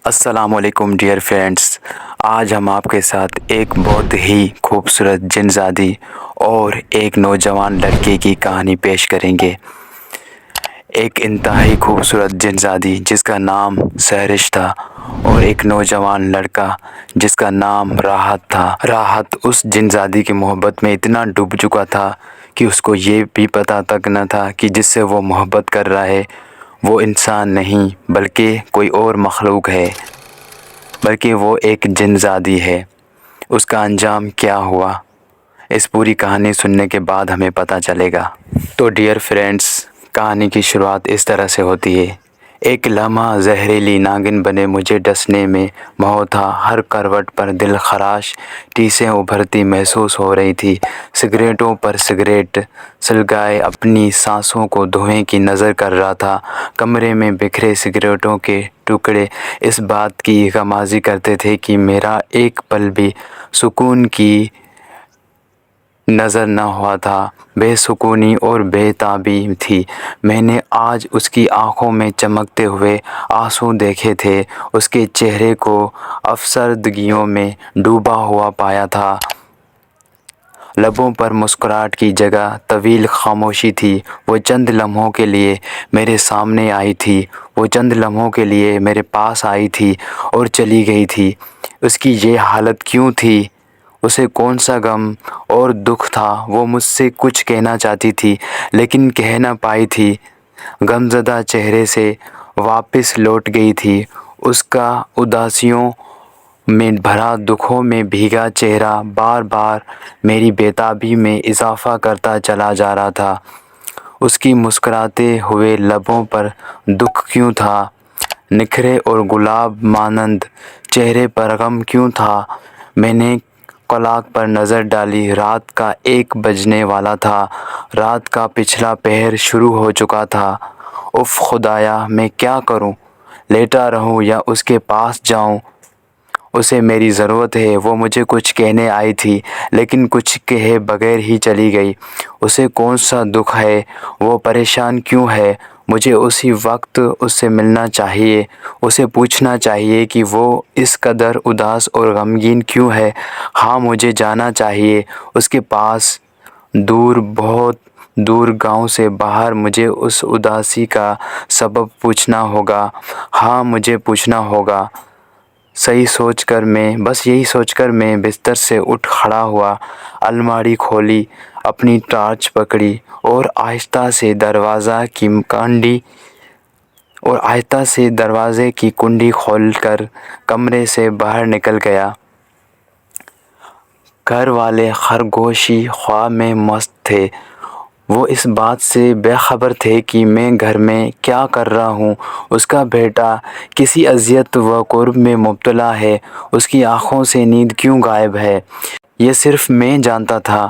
السلام علیکم dear friends, آج ہم آپ کے ساتھ ایک بہت ہی خوبصورت جنزادی اور ایک نوجوان لڑکے کی کہانی پیش کریں گے۔ ایک انتہائی خوبصورت جنزادی جس کا نام سحرش تھا اور ایک نوجوان لڑکا جس کا نام راحت تھا۔ راحت اس جنزادی کی محبت میں اتنا ڈوب چکا تھا کہ اس کو یہ بھی پتہ تک نہ تھا کہ جس سے وہ محبت کر رہا ہے وہ انسان نہیں بلکہ کوئی اور مخلوق ہے، بلکہ وہ ایک جنزادی ہے۔ اس کا انجام کیا ہوا، اس پوری کہانی سننے کے بعد ہمیں پتہ چلے گا۔ تو ڈیئر فرینڈس، کہانی کی شروعات اس طرح سے ہوتی ہے۔ ایک لمحہ زہریلی ناگن بنے مجھے ڈسنے میں مہو تھا، ہر کروٹ پر دل خراش ٹیسیں ابھرتی محسوس ہو رہی تھی۔ سگریٹوں پر سگریٹ سلگائے اپنی سانسوں کو دھویں کی نظر کر رہا تھا۔ کمرے میں بکھرے سگریٹوں کے ٹکڑے اس بات کی غمازی کرتے تھے کہ میرا ایک پل بھی سکون کی نظر نہ ہوا تھا۔ بے سکونی اور بے تابی تھی۔ میں نے آج اس کی آنکھوں میں چمکتے ہوئے آنسو دیکھے تھے، اس کے چہرے کو افسردگیوں میں ڈوبا ہوا پایا تھا۔ لبوں پر مسکراہٹ کی جگہ طویل خاموشی تھی۔ وہ چند لمحوں کے لیے میرے سامنے آئی تھی، وہ چند لمحوں کے لیے میرے پاس آئی تھی اور چلی گئی تھی۔ اس کی یہ حالت کیوں تھی؟ اسے کون سا غم اور دکھ تھا؟ وہ مجھ سے کچھ کہنا چاہتی تھی لیکن کہہ نہ پائی تھی۔ غمزدہ چہرے سے واپس لوٹ گئی تھی۔ اس کا اداسیوں میں بھرا دکھوں میں بھیگا چہرہ بار بار میری بے تابی میں اضافہ کرتا چلا جا رہا تھا۔ اس کی مسکراتے ہوئے لبوں پر دکھ کیوں تھا؟ نکھرے اور گلاب مانند چہرے پر غم کیوں تھا؟ میں نے کلاک پر نظر ڈالی۔ رات کا 1 بجنے والا تھا۔ رات کا پچھلا پہر شروع ہو چکا تھا۔ اف خدایا، میں کیا کروں؟ لیٹا رہوں یا اس کے پاس جاؤں؟ اسے میری ضرورت ہے۔ وہ مجھے کچھ کہنے آئی تھی لیکن کچھ کہے بغیر ہی چلی گئی۔ اسے کون سا دکھ ہے؟ وہ پریشان کیوں ہے؟ مجھے اسی وقت اس سے ملنا چاہیے، اسے پوچھنا چاہیے کہ وہ اس قدر اداس اور غمگین کیوں ہے۔ ہاں، مجھے جانا چاہیے اس کے پاس، دور، بہت دور، گاؤں سے باہر۔ مجھے اس اداسی کا سبب پوچھنا ہوگا۔ ہاں، مجھے پوچھنا ہوگا۔ بس یہی سوچ کر میں بستر سے اٹھ کھڑا ہوا، الماری کھولی، اپنی ٹارچ پکڑی اور آہستہ سے دروازے کی کنڈی کھول کر کمرے سے باہر نکل گیا۔ گھر والے خرگوشی خواب میں مست تھے۔ وہ اس بات سے بے خبر تھے کہ میں گھر میں کیا کر رہا ہوں۔ اس کا بیٹا کسی اذیت و کرب میں مبتلا ہے۔ اس کی آنکھوں سے نیند کیوں غائب ہے، یہ صرف میں جانتا تھا۔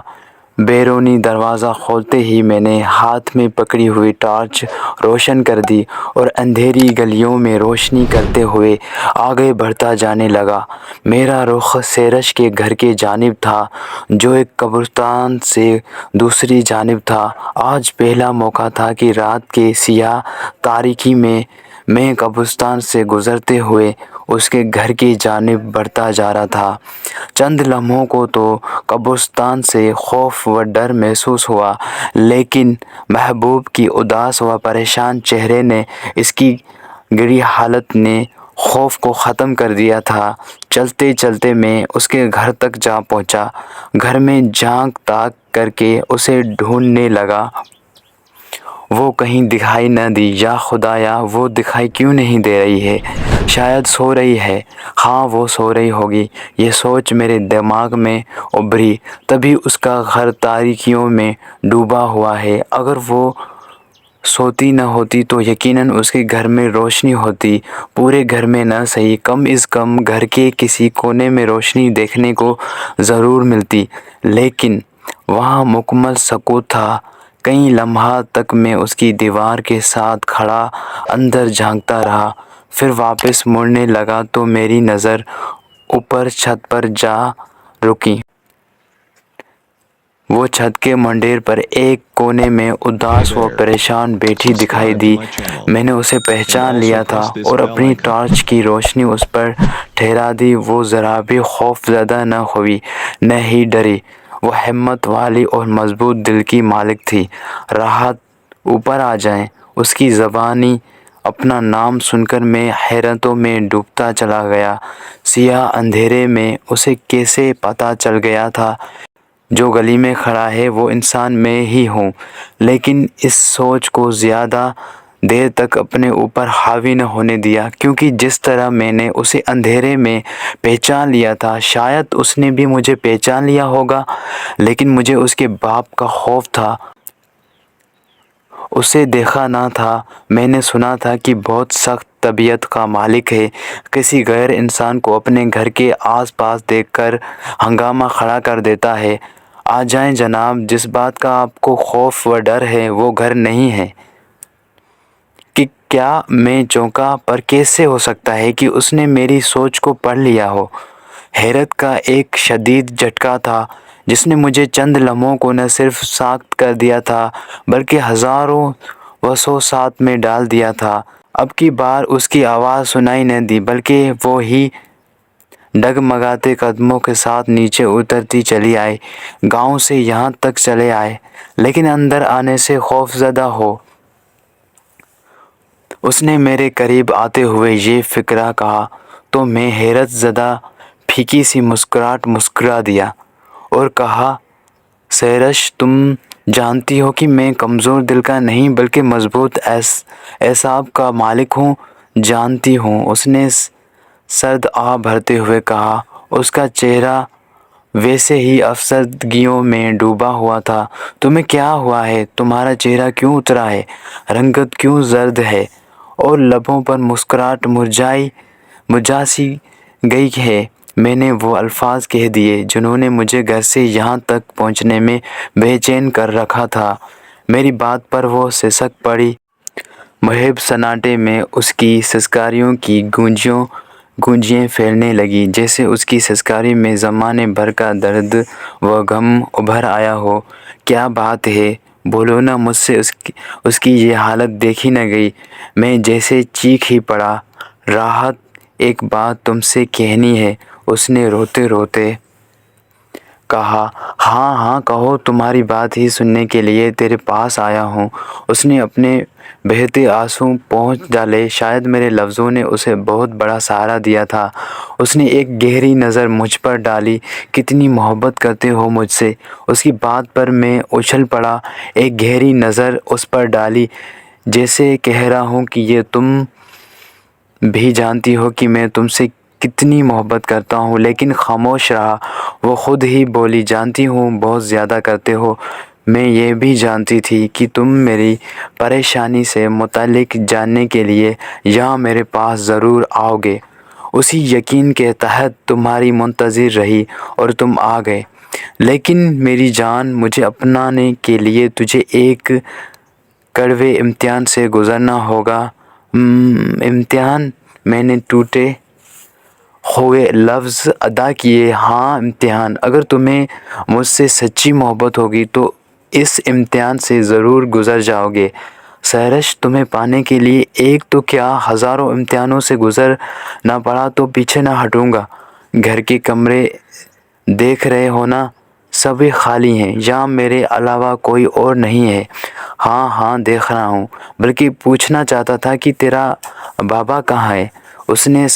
بیرونی دروازہ کھولتے ہی میں نے ہاتھ میں پکڑی ہوئی ٹارچ روشن کر دی اور اندھیری گلیوں میں روشنی کرتے ہوئے آگے بڑھتا جانے لگا۔ میرا رخ سحرش کے گھر کی جانب تھا جو ایک قبرستان سے دوسری جانب تھا۔ آج پہلا موقع تھا کہ رات کے سیاہ تاریکی میں قبرستان سے گزرتے ہوئے اس کے گھر کی جانب بڑھتا جا رہا تھا۔ چند لمحوں کو تو قبرستان سے خوف و ڈر محسوس ہوا، لیکن محبوب کی اداس و پریشان چہرے نے، اس کی گری حالت نے خوف کو ختم کر دیا تھا۔ چلتے چلتے میں اس کے گھر تک جا پہنچا۔ گھر میں جھانک تاک کر کے اسے ڈھونڈنے لگا۔ وہ کہیں دکھائی نہ دی۔ یا خدایا، وہ دکھائی کیوں نہیں دے رہی ہے؟ شاید سو رہی ہے۔ ہاں، وہ سو رہی ہوگی، یہ سوچ میرے دماغ میں ابھری۔ تبھی اس کا گھر تاریکیوں میں ڈوبا ہوا ہے۔ اگر وہ سوتی نہ ہوتی تو یقیناً اس کے گھر میں روشنی ہوتی، پورے گھر میں نہ صحیح کم از کم گھر کے کسی کونے میں روشنی دیکھنے کو ضرور ملتی، لیکن وہاں مکمل سکوت تھا۔ کئی لمحات تک میں اس کی دیوار کے ساتھ کھڑا اندر جھانکتا رہا، پھر واپس مڑنے لگا تو میری نظر اوپر چھت پر جا رکی۔ وہ چھت کے منڈیر پر ایک کونے میں اداس و پریشان بیٹھی دکھائی دی۔ میں نے اسے پہچان لیا تھا اور اپنی ٹارچ کی روشنی اس پر ٹھہرا دی۔ وہ ذرا بھی خوف زدہ نہ ہوئی، نہ ہی ڈری۔ وہ ہمت والی اور مضبوط دل کی مالک تھی۔ راحت، اوپر آ جائیں۔ اس کی زبانی اپنا نام سن کر میں حیرتوں میں ڈوبتا چلا گیا۔ سیاہ اندھیرے میں اسے کیسے پتہ چل گیا تھا جو گلی میں کھڑا ہے وہ انسان میں ہی ہوں؟ لیکن اس سوچ کو زیادہ دیر تک اپنے اوپر حاوی نہ ہونے دیا، کیونکہ جس طرح میں نے اسے اندھیرے میں پہچان لیا تھا شاید اس نے بھی مجھے پہچان لیا ہوگا، لیکن مجھے اس کے باپ کا خوف تھا۔ اسے دیکھا نہ تھا، میں نے سنا تھا کہ بہت سخت طبیعت کا مالک ہے، کسی غیر انسان کو اپنے گھر کے آس پاس دیکھ کر ہنگامہ کھڑا کر دیتا ہے۔ آ جائیں جناب، جس بات کا آپ کو خوف و ڈر ہے وہ گھر نہیں ہے۔ کہ کیا میں چونکا، پر کیسے ہو سکتا ہے کہ اس نے میری سوچ کو پڑھ لیا ہو؟ حیرت کا ایک شدید جھٹکا تھا جس نے مجھے چند لمحوں کو نہ صرف ساکت کر دیا تھا بلکہ ہزاروں وسوسات میں ڈال دیا تھا۔ اب کی بار اس کی آواز سنائی نہ دی بلکہ وہی ڈگمگاتے قدموں کے ساتھ نیچے اترتی چلی آئی۔ گاؤں سے یہاں تک چلے آئے، لیکن اندر آنے سے خوف زدہ ہو۔ اس نے میرے قریب آتے ہوئے یہ فقرہ کہا تو میں حیرت زدہ پھیکی سی مسکراہٹ مسکرا دیا اور کہا، سیرش، تم جانتی ہو کہ میں کمزور دل کا نہیں بلکہ مضبوط اعصاب کا مالک ہوں۔ جانتی ہوں، اس نے سرد آہ بھرتے ہوئے کہا۔ اس کا چہرہ ویسے ہی افسردگیوں میں ڈوبا ہوا تھا۔ تمہیں کیا ہوا ہے؟ تمہارا چہرہ کیوں اترا ہے؟ رنگت کیوں زرد ہے اور لبوں پر مسکراہٹ مرجھا سی گئی ہے؟ میں نے وہ الفاظ کہہ دیے جنہوں نے مجھے گھر سے یہاں تک پہنچنے میں بے چین کر رکھا تھا۔ میری بات پر وہ سسک پڑی۔ محب سناٹے میں اس کی سسکاریوں کی گونجیں پھیلنے لگیں، جیسے اس کی سسکاری میں زمانے بھر کا درد و غم ابھر آیا ہو۔ کیا بات ہے؟ بولو نا، مجھ سے اس کی یہ حالت دیکھی نہ گئی۔ میں جیسے چیخ ہی پڑا۔ راحت، ایک بات تم سے کہنی ہے، اس نے روتے روتے کہا۔ ہاں ہاں کہو، تمہاری بات ہی سننے کے لیے تیرے پاس آیا ہوں۔ اس نے اپنے بہتے آنسو پوچھ ڈالے۔ شاید میرے لفظوں نے اسے بہت بڑا سہارا دیا تھا۔ اس نے ایک گہری نظر مجھ پر ڈالی۔ کتنی محبت کرتے ہو مجھ سے؟ اس کی بات پر میں اچھل پڑا۔ ایک گہری نظر اس پر ڈالی، جیسے کہہ رہا ہوں کہ یہ تم بھی جانتی ہو کہ میں تم سے کتنی محبت کرتا ہوں، لیکن خاموش رہا۔ وہ خود ہی بولی، جانتی ہوں، بہت زیادہ کرتے ہو۔ میں یہ بھی جانتی تھی کہ تم میری پریشانی سے متعلق جاننے کے لیے یہاں میرے پاس ضرور آؤ گے۔ اسی یقین کے تحت تمہاری منتظر رہی اور تم آ گئے۔ لیکن میری جان، مجھے اپنانے کے لیے تجھے ایک کڑوے امتحان سے گزرنا ہوگا۔ امتحان؟ میں نے ٹوٹے ہوئے لفظ ادا کیے۔ ہاں، امتحان۔ اگر تمہیں مجھ سے سچی محبت ہوگی تو اس امتحان سے ضرور گزر جاؤ گے۔ سیرش، تمہیں پانے کے لیے ایک تو کیا ہزاروں امتحانوں سے گزرنا پڑا تو پیچھے نہ ہٹوں گا۔ گھر کے کمرے دیکھ رہے ہو نا، سبھی خالی ہیں، یہاں میرے علاوہ کوئی اور نہیں ہے۔ ہاں ہاں دیکھ رہا ہوں، بلکہ پوچھنا چاہتا تھا کہ تیرا بابا کہاں ہے؟ اس نے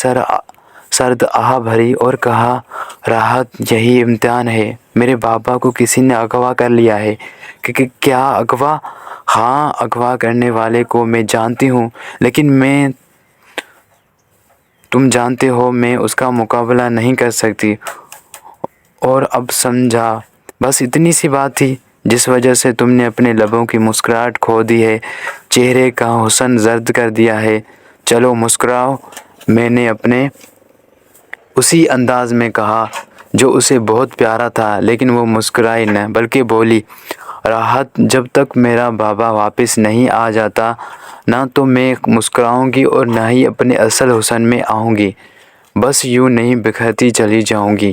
سرد آہ بھری اور کہا، راحت، یہی امتحان ہے۔ میرے بابا کو کسی نے اغوا کر لیا ہے۔ کیا اغوا؟ ہاں، اغوا کرنے والے کو میں جانتی ہوں، لیکن تم جانتے ہو میں اس کا مقابلہ نہیں کر سکتی۔ اور اب سمجھا، بس اتنی سی بات تھی جس وجہ سے تم نے اپنے لبوں کی مسکراہٹ کھو دی ہے، چہرے کا حسن زرد کر دیا ہے۔ چلو مسکراؤ، میں نے اپنے اسی انداز میں کہا جو اسے بہت پیارا تھا، لیکن وہ مسکرائی نہ، بلکہ بولی، راحت، جب تک میرا بابا واپس نہیں آ جاتا نہ تو میں مسکراؤں گی اور نہ ہی اپنے اصل حسن میں آؤں گی، بس یوں نہیں بکھرتی چلی جاؤں گی۔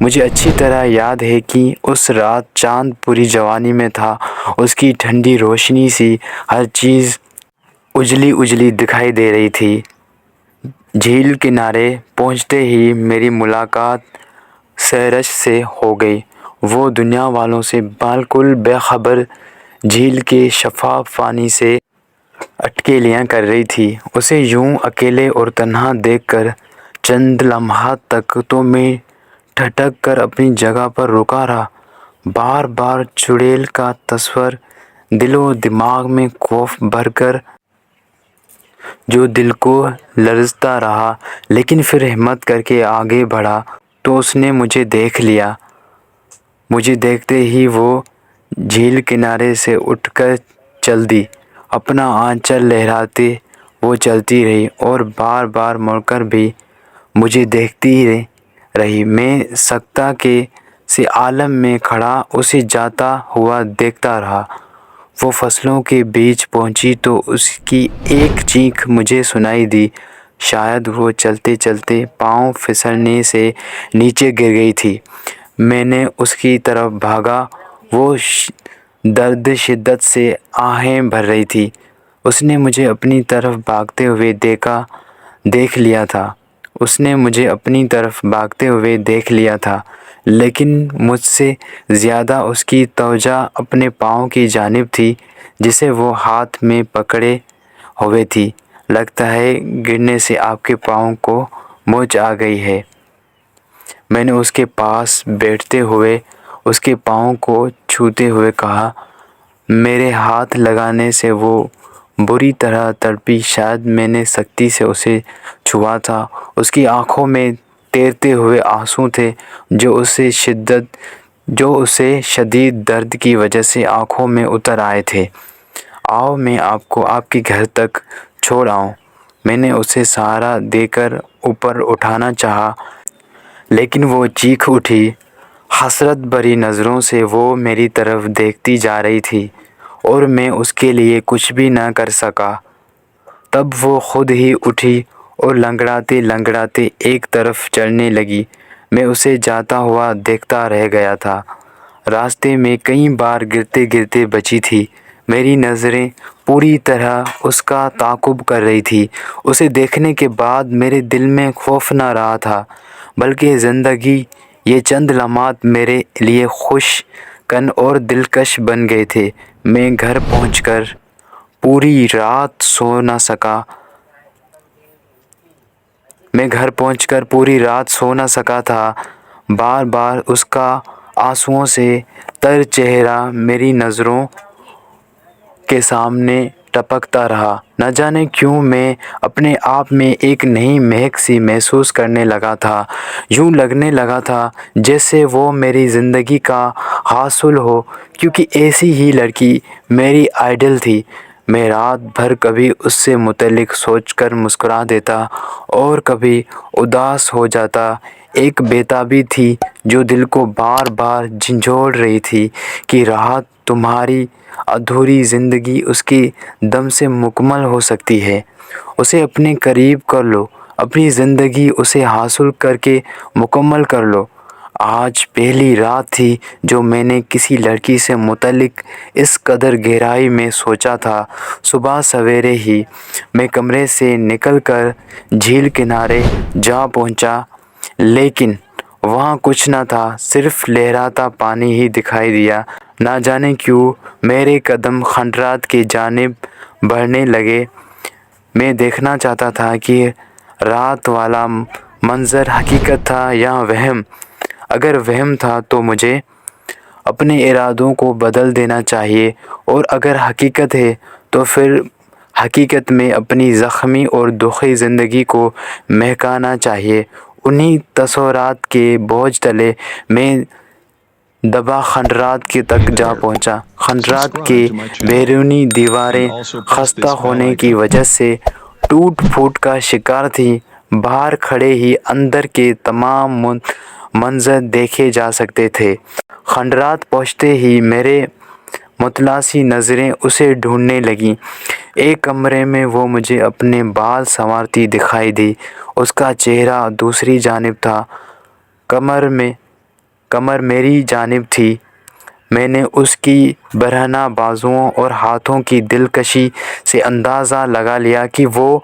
مجھے اچھی طرح یاد ہے کہ اس رات چاند پوری جوانی میں تھا، اس کی ٹھنڈی روشنی سی ہر چیز اجلی اجلی دکھائی دے رہی تھی۔ جھیل کنارے پہنچتے ہی میری ملاقات سیرش سے ہو گئی۔ وہ دنیا والوں سے بالکل بے خبر جھیل کے شفاف پانی سے اٹکلیاں کر رہی تھی۔ اسے یوں اکیلے اور تنہا دیکھ کر چند لمحات تک تو میں ٹھٹک کر اپنی جگہ پر رکا رہا۔ بار بار چڑیل کا تصور دل و دماغ میں خوف بھر کر جو دل کو لرزتا رہا، لیکن پھر ہمت کر کے آگے بڑھا تو اس نے مجھے دیکھ لیا۔ مجھے دیکھتے ہی وہ جھیل کنارے سے اٹھ کر چل دی۔ اپنا آنچل لہراتے وہ چلتی رہی اور بار بار مڑ کر بھی مجھے دیکھتی رہی۔ میں سکتہ کے سے عالم میں کھڑا اسے جاتا ہوا دیکھتا رہا۔ وہ فصلوں کے بیچ پہنچی تو اس کی ایک چیخ مجھے سنائی دی۔ شاید وہ چلتے چلتے پاؤں پھسلنے سے نیچے گر گئی تھی۔ میں نے اس کی طرف بھاگا، وہ درد شدت سے آہیں بھر رہی تھی۔ اس نے مجھے اپنی طرف بھاگتے ہوئے دیکھ لیا تھا۔ اس نے مجھے اپنی طرف بھاگتے ہوئے دیکھ لیا تھا، لیکن مجھ سے زیادہ اس کی توجہ اپنے پاؤں کی جانب تھی جسے وہ ہاتھ میں پکڑے ہوئے تھی۔ لگتا ہے گرنے سے آپ کے پاؤں کو موچ آ گئی ہے۔ میں نے اس کے پاس بیٹھتے ہوئے اس کے پاؤں کو چھوتے ہوئے کہا۔ میرے ہاتھ لگانے سے وہ بری طرح تڑپی۔ شاید میں نے سختی سے اسے چھوا تھا۔ اس کی آنکھوں میں تیرتے ہوئے آنسو تھے جو اسے شدید درد کی وجہ سے آنکھوں میں اتر آئے تھے۔ آؤ میں آپ کو آپ کے گھر تک چھوڑ آؤں۔ میں نے اسے سہارا دے کر اوپر اٹھانا چاہا، لیکن وہ چیخ اٹھی۔ حسرت بھری نظروں سے وہ میری طرف دیکھتی جا رہی تھی اور میں اس کے لیے کچھ بھی نہ کر سکا۔ تب وہ خود ہی اٹھی اور لنگڑاتے لنگڑاتے ایک طرف چلنے لگی۔ میں اسے جاتا ہوا دیکھتا رہ گیا تھا۔ راستے میں کئی بار گرتے گرتے بچی تھی۔ میری نظریں پوری طرح اس کا تعاقب کر رہی تھیں۔ اسے دیکھنے کے بعد میرے دل میں خوف نہ رہا تھا، بلکہ زندگی یہ چند لمحات میرے لیے خوش کن اور دلکش بن گئے تھے۔ میں گھر پہنچ کر پوری رات سو نہ سکا تھا۔ بار بار اس کا آنسوؤں سے تر چہرہ میری نظروں کے سامنے ٹپکتا رہا۔ نہ جانے کیوں میں اپنے آپ میں ایک نئی مہک سی محسوس کرنے لگا تھا۔ یوں لگنے لگا تھا جیسے وہ میری زندگی کا حاصل ہو، کیونکہ ایسی ہی لڑکی میری آئیڈل تھی۔ میں رات بھر کبھی اس سے متعلق سوچ کر مسکرا دیتا اور کبھی اداس ہو جاتا۔ ایک بیتابی تھی جو دل کو بار بار جھنجھوڑ رہی تھی کہ راحت تمہاری ادھوری زندگی اس کے دم سے مکمل ہو سکتی ہے۔ اسے اپنے قریب کر لو، اپنی زندگی اسے حاصل کر کے مکمل کر لو۔ آج پہلی رات تھی جو میں نے کسی لڑکی سے متعلق اس قدر گہرائی میں سوچا تھا۔ صبح سویرے ہی میں کمرے سے نکل کر جھیل کنارے جا پہنچا، لیکن وہاں کچھ نہ تھا، صرف لہراتا پانی ہی دکھائی دیا۔ نہ جانے کیوں میرے قدم کھنڈرات کی جانب بڑھنے لگے۔ میں دیکھنا چاہتا تھا کہ رات والا منظر حقیقت تھا یا وہم۔ اگر وہم تھا تو مجھے اپنے ارادوں کو بدل دینا چاہیے، اور اگر حقیقت ہے تو پھر حقیقت میں اپنی زخمی اور دکھی زندگی کو مہکانا چاہیے۔ انہی تصورات کے بوجھ تلے میں دبا کھنڈرات تک جا پہنچا۔ کھنڈرات کی بیرونی دیواریں خستہ ہونے کی وجہ سے ٹوٹ پھوٹ کا شکار تھیں۔ باہر کھڑے ہی اندر کے تمام منظر دیکھے جا سکتے تھے۔ کھنڈرات پہنچتے ہی میرے متلاشی نظریں اسے ڈھونڈنے لگیں۔ ایک کمرے میں وہ مجھے اپنے بال سنوارتی دکھائی دی۔ اس کا چہرہ دوسری جانب تھا۔ کمر میں کمر میری جانب تھی۔ میں نے اس کی برہنہ بازوؤں اور ہاتھوں کی دلکشی سے اندازہ لگا لیا کہ وہ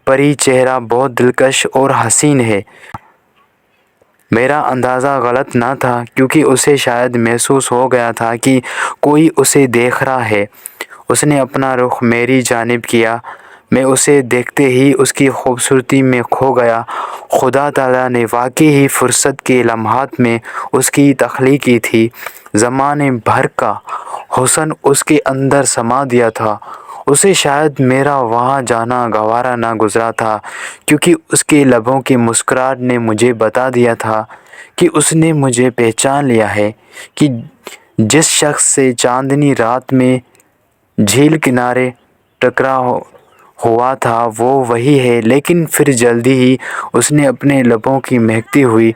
پری چہرہ بہت دلکش اور حسین ہے۔ میرا اندازہ غلط نہ تھا، کیونکہ اسے شاید محسوس ہو گیا تھا کہ کوئی اسے دیکھ رہا ہے۔ اس نے اپنا رخ میری جانب کیا۔ میں اسے دیکھتے ہی اس کی خوبصورتی میں کھو گیا۔ خدا تعالیٰ نے واقعی ہی فرصت کے لمحات میں اس کی تخلیق کی تھی۔ زمانے بھر کا حسن اس کے اندر سما دیا تھا۔ اسے شاید میرا وہاں جانا گوارا نہ گزرا تھا، کیونکہ اس کے لبوں کی مسکراہٹ نے مجھے بتا دیا تھا کہ اس نے مجھے پہچان لیا ہے، کہ جس شخص سے چاندنی رات میں جھیل کنارے ٹکراؤ ہوا تھا وہ وہی ہے۔ لیکن پھر جلدی ہی اس نے اپنے لبوں کی مہکتی ہوئی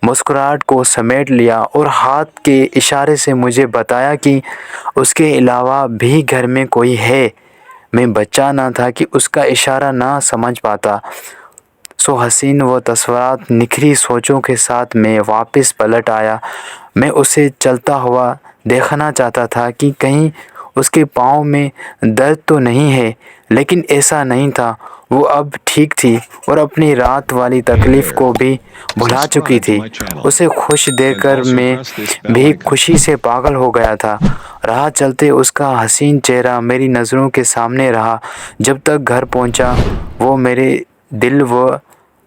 مسکراہٹ کو سمیٹ لیا اور ہاتھ کے اشارے سے مجھے بتایا کہ اس کے علاوہ بھی گھر میں کوئی ہے۔ میں بچہ نہ تھا کہ اس کا اشارہ نہ سمجھ پاتا۔ سو حسین و تصورات نکھری سوچوں کے ساتھ میں واپس پلٹ آیا۔ میں اسے چلتا ہوا دیکھنا چاہتا تھا کہ کہیں اس کے پاؤں میں درد تو نہیں ہے، لیکن ایسا نہیں تھا۔ وہ اب ٹھیک تھی اور اپنی رات والی تکلیف کو بھی بھلا چکی تھی۔ اسے خوش دیکھ کر میں بھی خوشی سے پاگل ہو گیا تھا۔ راہ چلتے اس کا حسین چہرہ میری نظروں کے سامنے رہا جب تک گھر پہنچا۔ وہ میرے دل و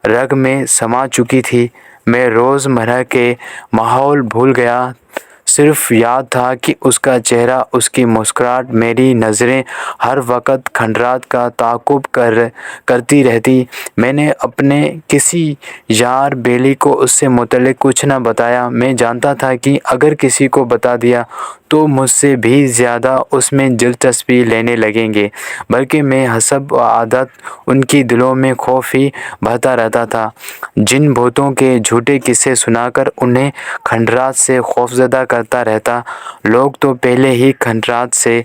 رگ میں سما چکی تھی۔ میں روزمرہ کے ماحول بھول گیا، صرف یاد تھا کہ اس کا چہرہ، اس کی مسکراہٹ۔ میری نظریں ہر وقت کھنڈرات کا تعاقب کرتی رہتی۔ میں نے اپنے کسی یار بیلی کو اس سے متعلق کچھ نہ بتایا۔ میں جانتا تھا کہ اگر کسی کو بتا دیا تو مجھ سے بھی زیادہ اس میں دلچسپی لینے لگیں گے، بلکہ میں حسب عادت ان کی دلوں میں خوف ہی بھرتا رہتا تھا۔ جن بھوتوں کے جھوٹے قصے سنا کر انہیں کھنڈرات سے خوفزدہ کرتا رہتا، لوگ تو پہلے ہی کھنڈرات سے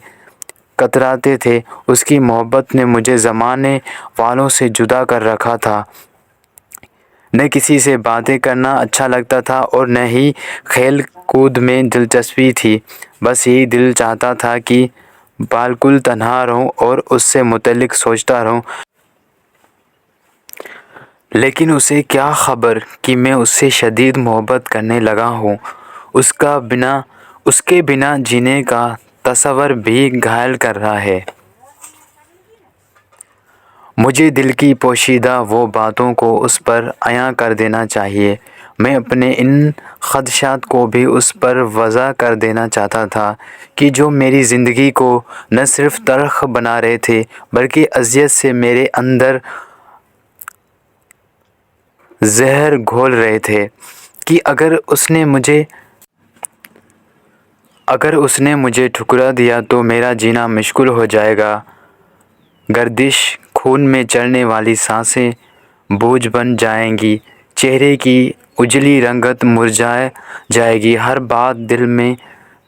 کتراتے تھے۔ اس کی محبت نے مجھے زمانے والوں سے جدا کر رکھا تھا۔ نہ کسی سے باتیں کرنا اچھا لگتا تھا اور نہ ہی کھیل کود میں دلچسپی تھی۔ بس یہی دل چاہتا تھا کہ بالکل تنہا رہوں اور اس سے متعلق سوچتا رہوں۔ لیکن اسے کیا خبر کہ میں اس سے شدید محبت کرنے لگا ہوں۔ اس کے بنا جینے کا تصور بھی گھائل کر رہا ہے۔ مجھے دل کی پوشیدہ وہ باتوں کو اس پر عیاں کر دینا چاہیے۔ میں اپنے ان خدشات کو بھی اس پر واضح کر دینا چاہتا تھا کہ جو میری زندگی کو نہ صرف تلخ بنا رہے تھے بلکہ اذیت سے میرے اندر زہر گھول رہے تھے، کہ اگر اس نے مجھے ٹھکرا دیا تو میرا جینا مشکل ہو جائے گا۔ گردش خون میں چلنے والی سانسیں بوجھ بن جائیں گی، چہرے کی اجلی رنگت مرجھا جائے گی۔ ہر بات دل میں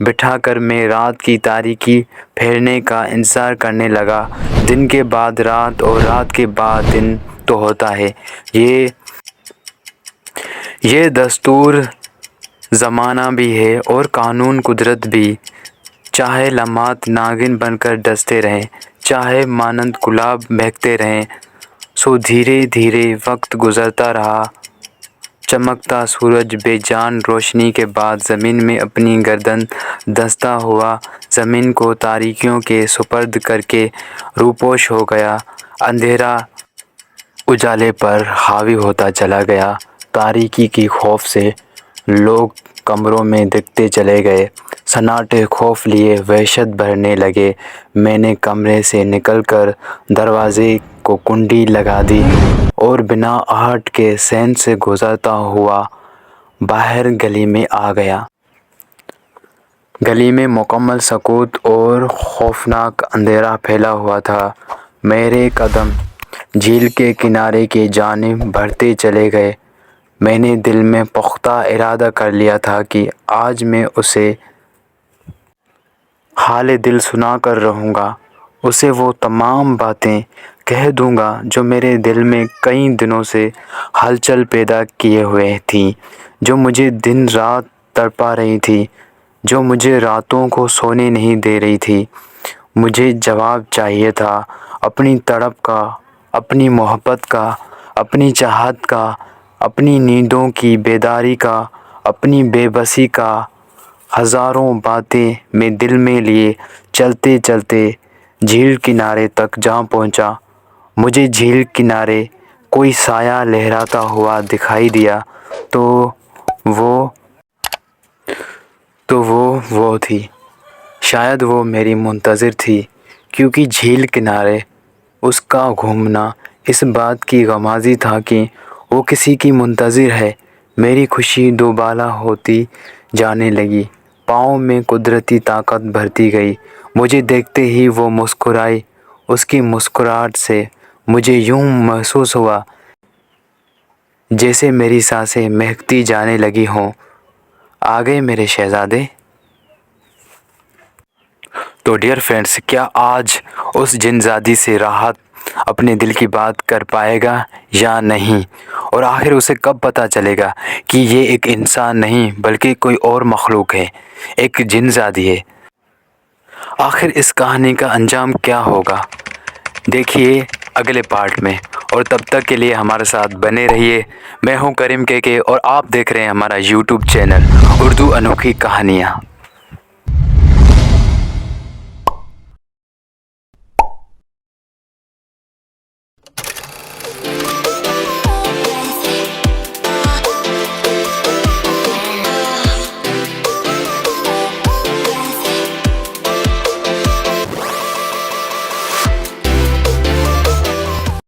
بٹھا کر میں رات کی تاریکی پھیلنے کا انتظار کرنے لگا۔ دن کے بعد رات اور رات کے بعد دن تو ہوتا ہے۔ یہ دستور زمانہ بھی ہے اور قانون قدرت بھی۔ چاہے لمحات ناگن بن کر ڈستے رہیں، چاہے مانند گلاب مہکتے رہیں۔ سو دھیرے دھیرے وقت گزرتا رہا۔ چمکتا سورج بے جان روشنی کے بعد زمین میں اپنی گردن دھنستا ہوا زمین کو تاریکیوں کے سپرد کر کے روپوش ہو گیا۔ اندھیرا اجالے پر حاوی ہوتا چلا گیا۔ تاریکی کی خوف سے لوگ کمروں میں دکھتے چلے گئے۔ سناٹے خوف لیے وحشت بھرنے لگے۔ میں نے کمرے سے نکل کر دروازے کو کنڈی لگا دی اور بنا آہٹ کے صحن سے گزرتا ہوا باہر گلی میں آ گیا۔ گلی میں مکمل سکوت اور خوفناک اندھیرا پھیلا ہوا تھا۔ میرے قدم جھیل کے کنارے کی جانب بڑھتے چلے گئے۔ میں نے دل میں پختہ ارادہ کر لیا تھا کہ آج میں اسے حال دل سنا کر رہوں گا، اسے وہ تمام باتیں کہہ دوں گا جو میرے دل میں کئی دنوں سے ہلچل پیدا کیے ہوئے تھیں، جو مجھے دن رات تڑپا رہی تھی، جو مجھے راتوں کو سونے نہیں دے رہی تھی۔ مجھے جواب چاہیے تھا اپنی تڑپ کا، اپنی محبت کا، اپنی چاہت کا، اپنی نیندوں کی بیداری کا، اپنی بے بسی کا۔ ہزاروں باتیں میں دل میں لیے چلتے چلتے جھیل کنارے تک جا پہنچا۔ مجھے جھیل کنارے کوئی سایہ لہراتا ہوا دکھائی دیا تو وہ تھی۔ شاید وہ میری منتظر تھی، کیونکہ جھیل کنارے اس کا گھومنا اس بات کی غمازی تھا کہ وہ کسی کی منتظر ہے۔ میری خوشی دوبالا ہوتی جانے لگی، پاؤں میں قدرتی طاقت بھرتی گئی۔ مجھے دیکھتے ہی وہ مسکرائی۔ اس کی مسکراہٹ سے مجھے یوں محسوس ہوا جیسے میری سانسیں مہکتی جانے لگی ہوں۔ آ گئے میرے شہزادے۔ تو ڈیئر فرینڈس، کیا آج اس جن زادی سے راحت اپنے دل کی بات کر پائے گا یا نہیں؟ اور آخر اسے کب پتہ چلے گا کہ یہ ایک انسان نہیں بلکہ کوئی اور مخلوق ہے، ایک جن زادی ہے؟ آخر اس کہانی کا انجام کیا ہوگا؟ دیکھیے اگلے پارٹ میں، اور تب تک کے لیے ہمارے ساتھ بنے رہیے۔ میں ہوں کریم کے اور آپ دیکھ رہے ہیں ہمارا یوٹیوب چینل اردو انوکھی کہانیاں۔